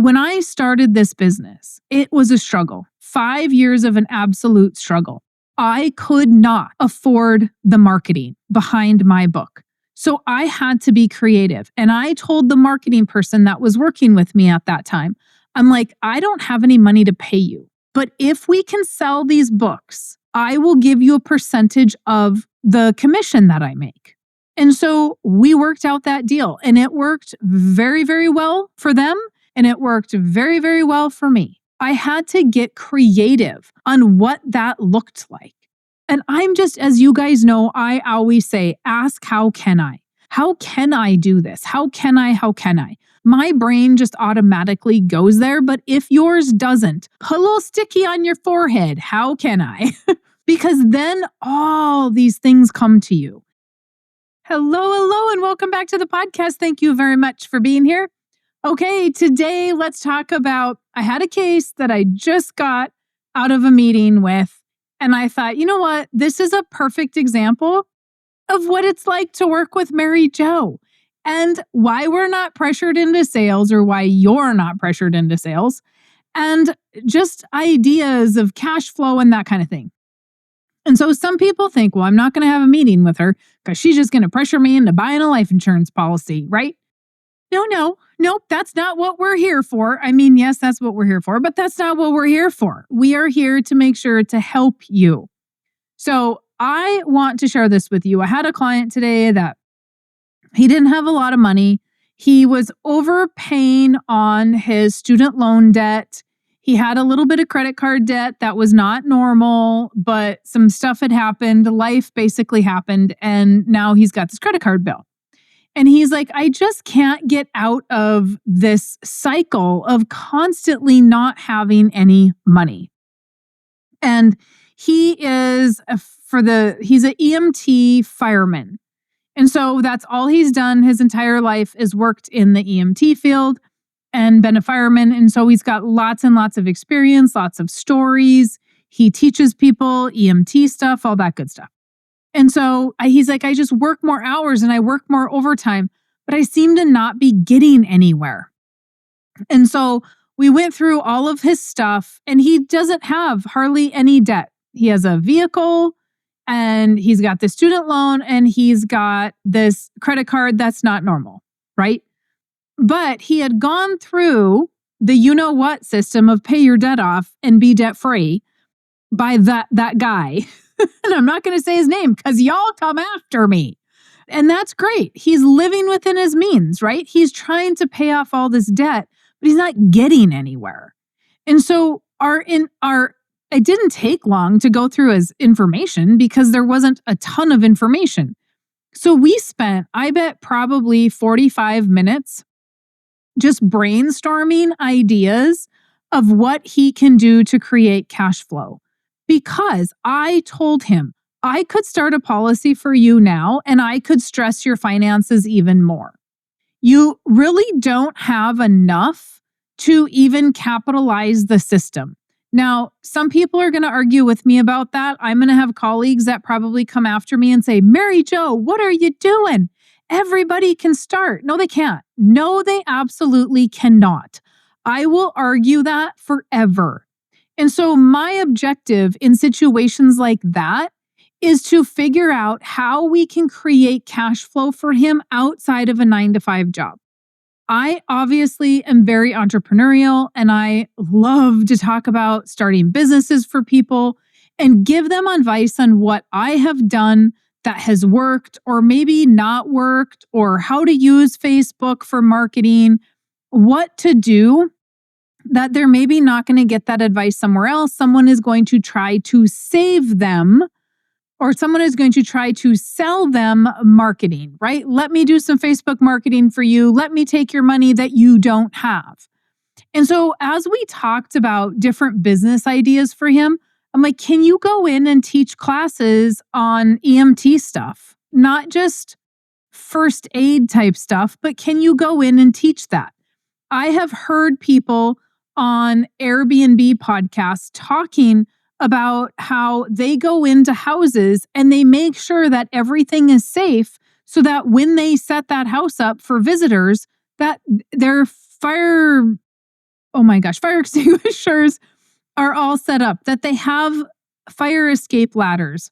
when I started this business, it was a struggle. 5 years of an absolute struggle. I could not afford the marketing behind my book. So I had to be creative. And I told the marketing person that was working with me at that time, I'm like, I don't have any money to pay you. But if we can sell these books, I will give you a percentage of the commission that I make. And so we worked out that deal, and it worked very, very well for them. And it worked very, very well for me. I had to get creative on what that looked like. And I'm just, as you guys know, I always say, ask, how can I? How can I do this? How can I? How can I? My brain just automatically goes there. But if yours doesn't, put a little sticky on your forehead. How can I? Because then all these things come to you. Hello, and welcome back to the podcast. Thank you very much for being here. Okay, today let's talk about, I had a case that I just got out of a meeting with, and I thought, you know what? This is a perfect example of what it's like to work with Mary Jo and why we're not pressured into sales, or why you're not pressured into sales, and just ideas of cash flow and that kind of thing. And so some people think, well, I'm not going to have a meeting with her because she's just going to pressure me into buying a life insurance policy, right? Nope, that's not what we're here for. I mean, yes, that's what we're here for, but that's not what we're here for. We are here to make sure to help you. So I want to share this with you. I had a client today that he didn't have a lot of money. He was overpaying on his student loan debt. He had a little bit of credit card debt that was not normal, but some stuff had happened. Life basically happened, and now he's got this credit card bill. And he's like, I just can't get out of this cycle of constantly not having any money. And he is he's an EMT fireman. And so that's all he's done his entire life, is worked in the EMT field and been a fireman. And so he's got lots and lots of experience, lots of stories. He teaches people EMT stuff, all that good stuff. And so he's like, I just work more hours and I work more overtime, but I seem to not be getting anywhere. And so we went through all of his stuff, and he doesn't have hardly any debt. He has a vehicle, and he's got this student loan, and he's got this credit card that's not normal, right? But he had gone through the you-know-what system of pay your debt off and be debt-free by that guy. And I'm not going to say his name because y'all come after me. And that's great. He's living within his means, right? He's trying to pay off all this debt, but he's not getting anywhere. And so it didn't take long to go through his information because there wasn't a ton of information. So we spent, I bet, probably 45 minutes just brainstorming ideas of what he can do to create cash flow. Because I told him, I could start a policy for you now, and I could stress your finances even more. You really don't have enough to even capitalize the system. Now, some people are going to argue with me about that. I'm going to have colleagues that probably come after me and say, Mary Jo, what are you doing? Everybody can start. No, they can't. No, they absolutely cannot. I will argue that forever. And so my objective in situations like that is to figure out how we can create cash flow for him outside of a 9-to-5 job. I obviously am very entrepreneurial, and I love to talk about starting businesses for people and give them advice on what I have done that has worked or maybe not worked, or how to use Facebook for marketing, what to do that they're maybe not going to get that advice somewhere else. Someone is going to try to save them, or someone is going to try to sell them marketing, right? Let me do some Facebook marketing for you. Let me take your money that you don't have. And so as we talked about different business ideas for him, I'm like, can you go in and teach classes on EMT stuff? Not just first aid type stuff, but can you go in and teach that? I have heard people on Airbnb podcasts talking about how they go into houses and they make sure that everything is safe so that when they set that house up for visitors, that their fire oh my gosh, fire extinguishers are all set up, that they have fire escape ladders,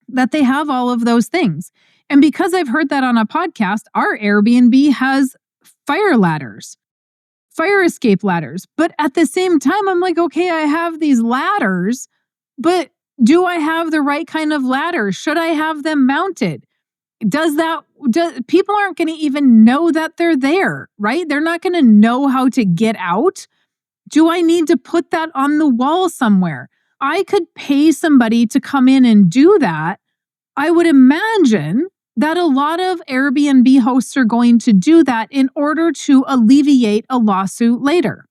that they have all of those things. And because I've heard that on a podcast, our Airbnb has fire ladders, fire escape ladders. But at the same time, I'm like, okay, I have these ladders, but do I have the right kind of ladder? Should I have them mounted? People aren't going to even know that they're there, right? They're not going to know how to get out. Do I need to put that on the wall somewhere? I could pay somebody to come in and do that. I would imagine that a lot of Airbnb hosts are going to do that in order to alleviate a lawsuit later.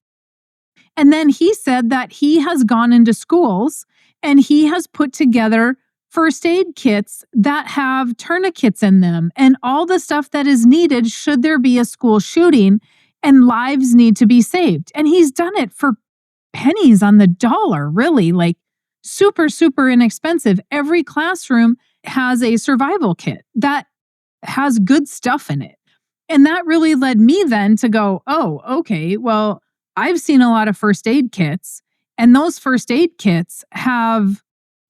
And then he said that he has gone into schools and he has put together first aid kits that have tourniquets in them and all the stuff that is needed should there be a school shooting and lives need to be saved. And he's done it for pennies on the dollar, really, like super, super inexpensive. Every classroom has a survival kit that has good stuff in it. And that really led me then to go, oh, okay, well, I've seen a lot of first aid kits, and those first aid kits have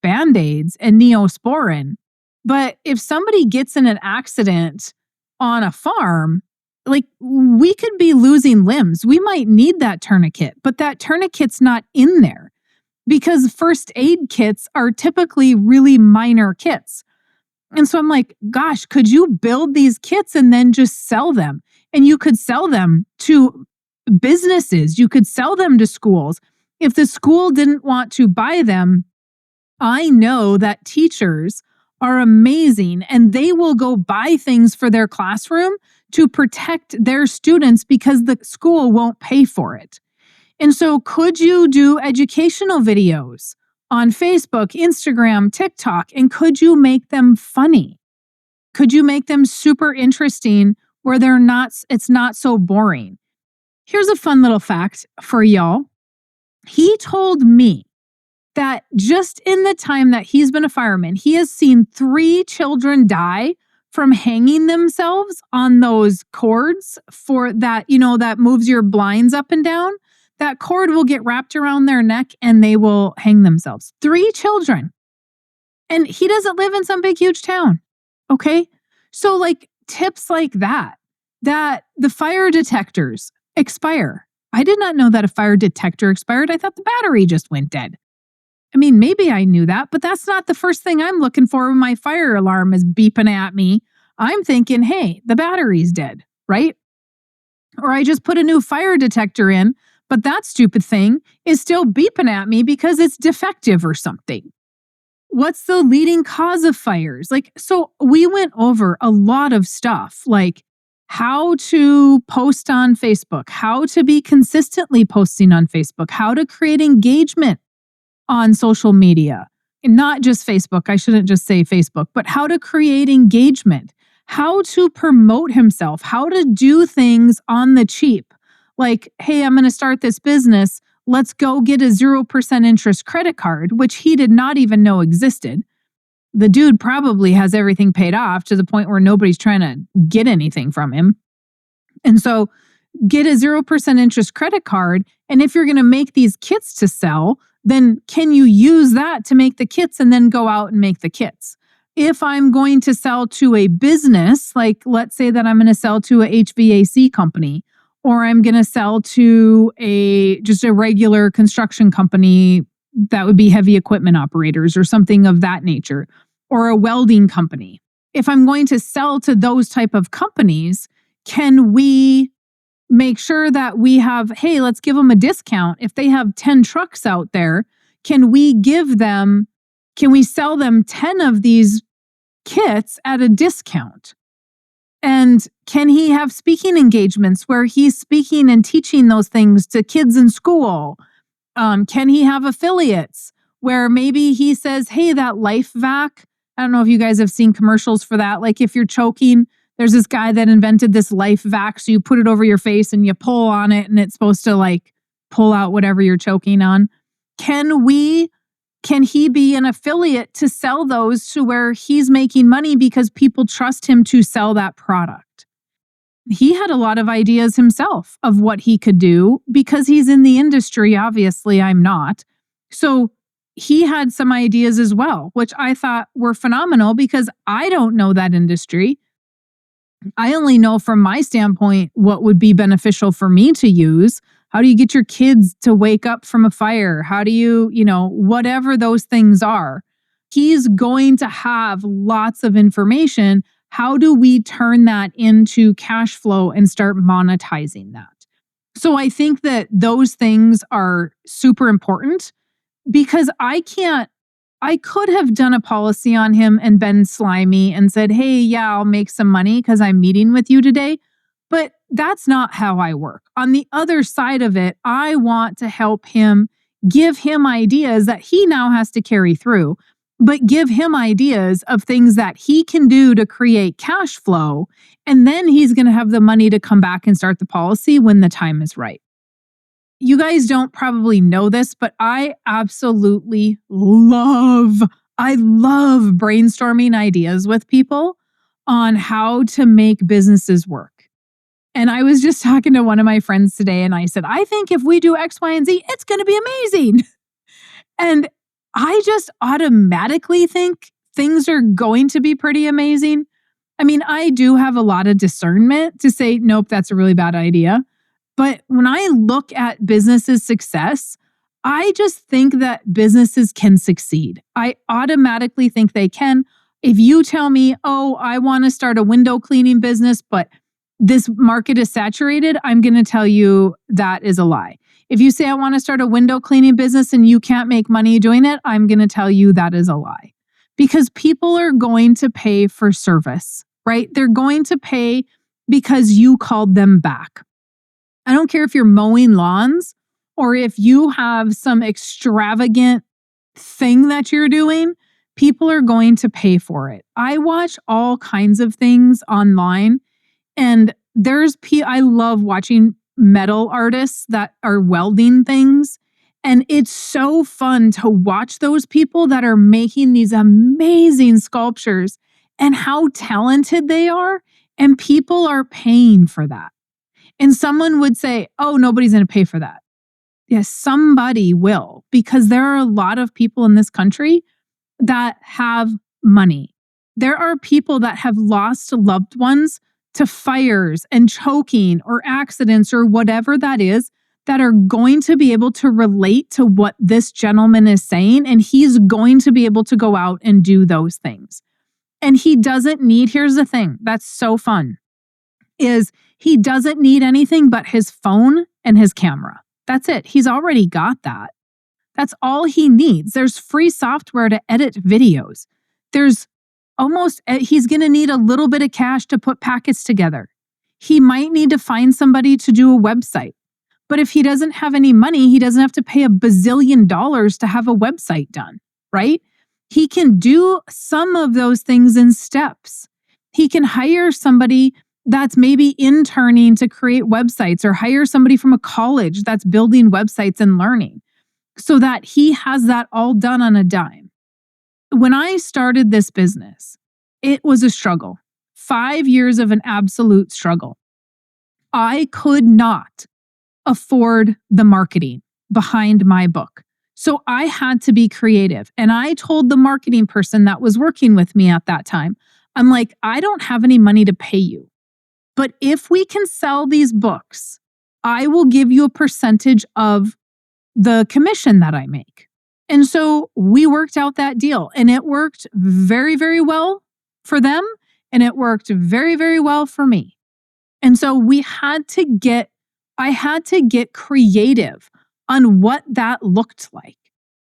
Band-Aids and Neosporin. But if somebody gets in an accident on a farm, like we could be losing limbs. We might need that tourniquet, but that tourniquet's not in there because first aid kits are typically really minor kits. And so I'm like, gosh, could you build these kits and then just sell them? And you could sell them to businesses. You could sell them to schools. If the school didn't want to buy them, I know that teachers are amazing and they will go buy things for their classroom to protect their students because the school won't pay for it. And so could you do educational videos on Facebook, Instagram, TikTok, and could you make them funny? Could you make them super interesting where it's not so boring? Here's a fun little fact for y'all. He told me that just in the time that he's been a fireman, he has seen 3 children die from hanging themselves on those cords for that, that moves your blinds up and down. That cord will get wrapped around their neck and they will hang themselves. 3 children. And he doesn't live in some big, huge town. Okay. So like tips like that the fire detectors expire. I did not know that a fire detector expired. I thought the battery just went dead. I mean, maybe I knew that, but that's not the first thing I'm looking for when my fire alarm is beeping at me. I'm thinking, hey, the battery's dead, right? Or I just put a new fire detector in, but that stupid thing is still beeping at me because it's defective or something. What's the leading cause of fires? So we went over a lot of stuff, like how to post on Facebook, how to be consistently posting on Facebook, how to create engagement on social media, and not just Facebook. I shouldn't just say Facebook, but how to create engagement, how to promote himself, how to do things on the cheap. Like, hey, I'm going to start this business. Let's go get a 0% interest credit card, which he did not even know existed. The dude probably has everything paid off to the point where nobody's trying to get anything from him. And so get a 0% interest credit card. And if you're going to make these kits to sell, then can you use that to make the kits and then go out and make the kits? If I'm going to sell to a business, like let's say that I'm going to sell to a HVAC company, or I'm going to sell to just a regular construction company, that would be heavy equipment operators or something of that nature, or a welding company. If I'm going to sell to those type of companies, can we make sure that we have, hey, let's give them a discount. If they have 10 trucks out there, can we sell them 10 of these kits at a discount? And can he have speaking engagements where he's speaking and teaching those things to kids in school? Can he have affiliates where maybe he says, hey, that life vac, I don't know if you guys have seen commercials for that. Like if you're choking, there's this guy that invented this life vac. So you put it over your face and you pull on it and it's supposed to like pull out whatever you're choking on. Can he be an affiliate to sell those to where he's making money because people trust him to sell that product? he had a lot of ideas himself of what he could do because he's in the industry. Obviously, I'm not. So he had some ideas as well, which I thought were phenomenal because I don't know that industry. I only know from my standpoint what would be beneficial for me to use. How do you get your kids to wake up from a fire? How do whatever those things are, he's going to have lots of information. How do we turn that into cash flow and start monetizing that? So I think that those things are super important because I could have done a policy on him and been slimy and said, hey, yeah, I'll make some money because I'm meeting with you today. But that's not how I work. On the other side of it, I want to help him, give him ideas that he now has to carry through, but give him ideas of things that he can do to create cash flow. And then he's going to have the money to come back and start the policy when the time is right. You guys don't probably know this, but I absolutely love brainstorming ideas with people on how to make businesses work. And I was just talking to one of my friends today and I said, I think if we do X, Y, and Z, it's going to be amazing. And I just automatically think things are going to be pretty amazing. I mean, I do have a lot of discernment to say, nope, that's a really bad idea. But when I look at businesses' success, I just think that businesses can succeed. I automatically think they can. If you tell me, oh, I want to start a window cleaning business, but this market is saturated, I'm going to tell you that is a lie. If you say, I want to start a window cleaning business and you can't make money doing it, I'm going to tell you that is a lie. Because people are going to pay for service, right? They're going to pay because you called them back. I don't care if you're mowing lawns or if you have some extravagant thing that you're doing, people are going to pay for it. I watch all kinds of things online and I love watching metal artists that are welding things. And it's so fun to watch those people that are making these amazing sculptures and how talented they are. And people are paying for that. And someone would say, oh, nobody's going to pay for that. Yes, somebody will, because there are a lot of people in this country that have money. There are people that have lost loved ones to fires and choking or accidents or whatever that is, that are going to be able to relate to what this gentleman is saying. And he's going to be able to go out and do those things. And he doesn't need, here's the thing that's so fun, is he doesn't need anything but his phone and his camera. That's it. He's already got that. That's all he needs. There's free software to edit videos. He's going to need a little bit of cash to put packets together. He might need to find somebody to do a website. But if he doesn't have any money, he doesn't have to pay $1 bazillion to have a website done, right? He can do some of those things in steps. He can hire somebody that's maybe interning to create websites or hire somebody from a college that's building websites and learning so that he has that all done on a dime. When I started this business, it was a struggle. 5 years of an absolute struggle. I could not afford the marketing behind my book. So I had to be creative. And I told the marketing person that was working with me at that time, I'm like, I don't have any money to pay you. But if we can sell these books, I will give you a percentage of the commission that I make. And so we worked out that deal and it worked very, very well for them. And it worked very, very well for me. And so I had to get creative on what that looked like.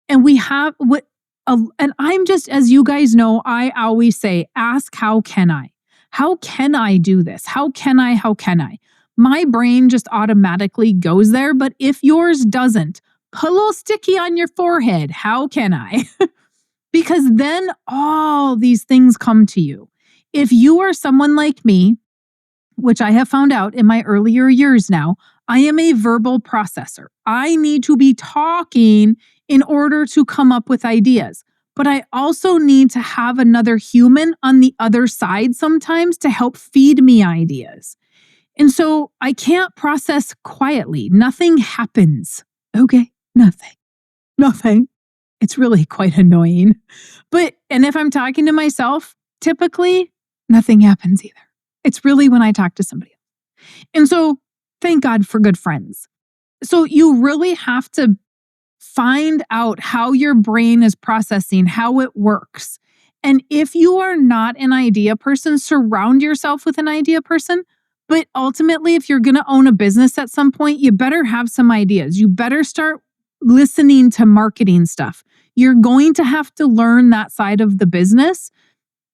And and I'm just, as you guys know, I always say, ask, how can I? How can I do this? How can I? My brain just automatically goes there. But if yours doesn't, put a little sticky on your forehead. How can I? Because then all these things come to you. If you are someone like me, which I have found out in my earlier years now, I am a verbal processor. I need to be talking in order to come up with ideas. But I also need to have another human on the other side sometimes to help feed me ideas. And so I can't process quietly. Nothing happens. Okay. Nothing. It's really quite annoying. And if I'm talking to myself, typically nothing happens either. It's really when I talk to somebody else. And so thank God for good friends. So you really have to find out how your brain is processing, how it works. And if you are not an idea person, surround yourself with an idea person. But ultimately, if you're going to own a business at some point, you better have some ideas. You better start listening to marketing stuff. You're going to have to learn that side of the business,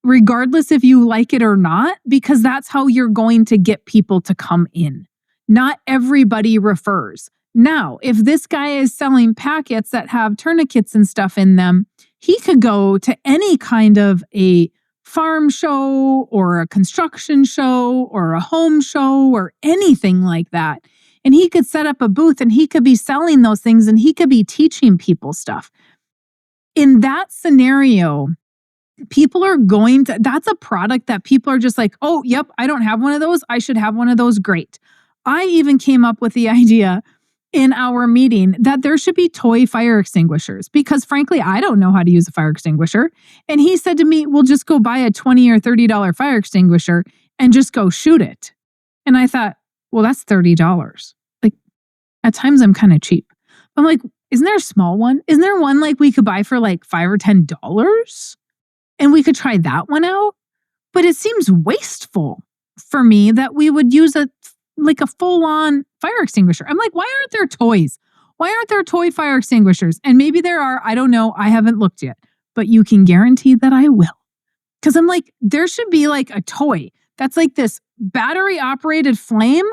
regardless if you like it or not, because that's how you're going to get people to come in. Not everybody refers. Now, if this guy is selling packets that have tourniquets and stuff in them, he could go to any kind of a farm show or a construction show or a home show or anything like that. And he could set up a booth and he could be selling those things and he could be teaching people stuff. In that scenario, people are going to, that's a product that people are just like, oh, yep, I don't have one of those. I should have one of those. Great. I even came up with the idea in our meeting that there should be toy fire extinguishers because frankly, I don't know how to use a fire extinguisher. And he said to me, we'll just go buy a $20 or $30 fire extinguisher and just go shoot it. And I thought, well, that's $30. Like at times I'm kind of cheap. I'm like, isn't there a small one? Isn't there one like we could buy for like $5 or $10? And we could try that one out. But it seems wasteful for me that we would use a full-on fire extinguisher. I'm like, why aren't there toys? Why aren't there toy fire extinguishers? And maybe there are. I don't know. I haven't looked yet. But you can guarantee that I will. Because I'm like, there should be like a toy that's like this battery-operated flame.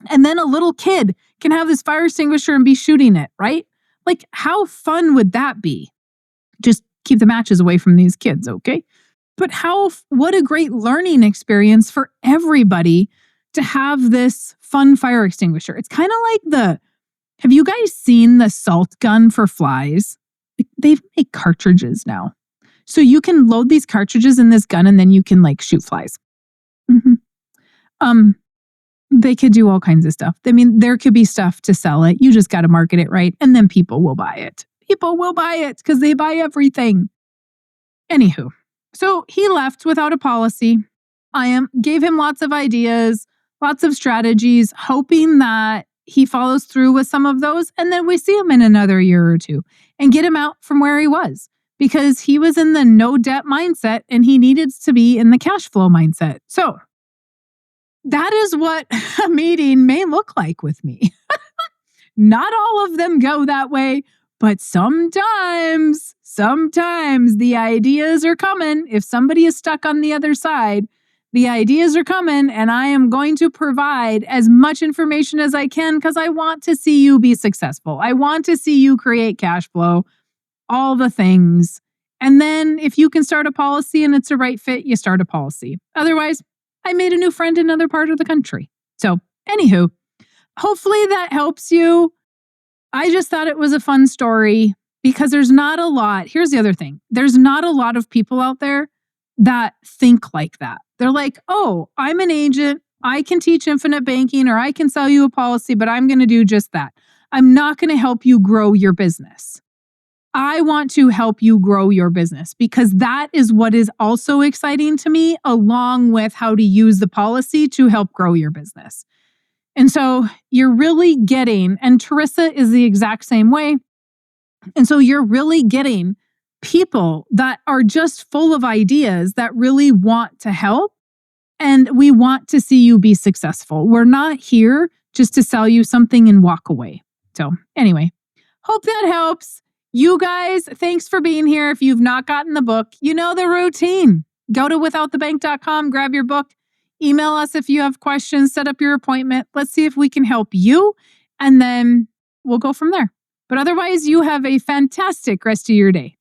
And then a little kid can have this fire extinguisher and be shooting it, right? Like, how fun would that be? Just keep the matches away from these kids, okay? But what a great learning experience for everybody to have this fun fire extinguisher. It's kind of like have you guys seen the salt gun for flies? They make cartridges now. So you can load these cartridges in this gun and then you can like shoot flies. Mm-hmm. They could do all kinds of stuff. I mean, there could be stuff to sell it. You just got to market it right. And then people will buy it. People will buy it because they buy everything. Anywho, so he left without a policy. I gave him lots of ideas, lots of strategies, hoping that he follows through with some of those. And then we see him in another year or two and get him out from where he was because he was in the no debt mindset and he needed to be in the cash flow mindset. So that is what a meeting may look like with me. Not all of them go that way, but sometimes the ideas are coming. If somebody is stuck on the other side, the ideas are coming and I am going to provide as much information as I can because I want to see you be successful. I want to see you create cash flow, all the things. And then if you can start a policy and it's a right fit, you start a policy. Otherwise, I made a new friend in another part of the country. So anywho, hopefully that helps you. I just thought it was a fun story because there's not a lot. Here's the other thing. There's not a lot of people out there that think like that. They're like, oh, I'm an agent. I can teach infinite banking or I can sell you a policy, but I'm going to do just that. I'm not going to help you grow your business. I want to help you grow your business because that is what is also exciting to me, along with how to use the policy to help grow your business. And so you're really getting, and Teresa is the exact same way. And so you're really getting people that are just full of ideas that really want to help. And we want to see you be successful. We're not here just to sell you something and walk away. So anyway, hope that helps. You guys, thanks for being here. If you've not gotten the book, you know the routine. Go to withoutthebank.com, grab your book, email us if you have questions, set up your appointment. Let's see if we can help you, and then we'll go from there. But otherwise, you have a fantastic rest of your day.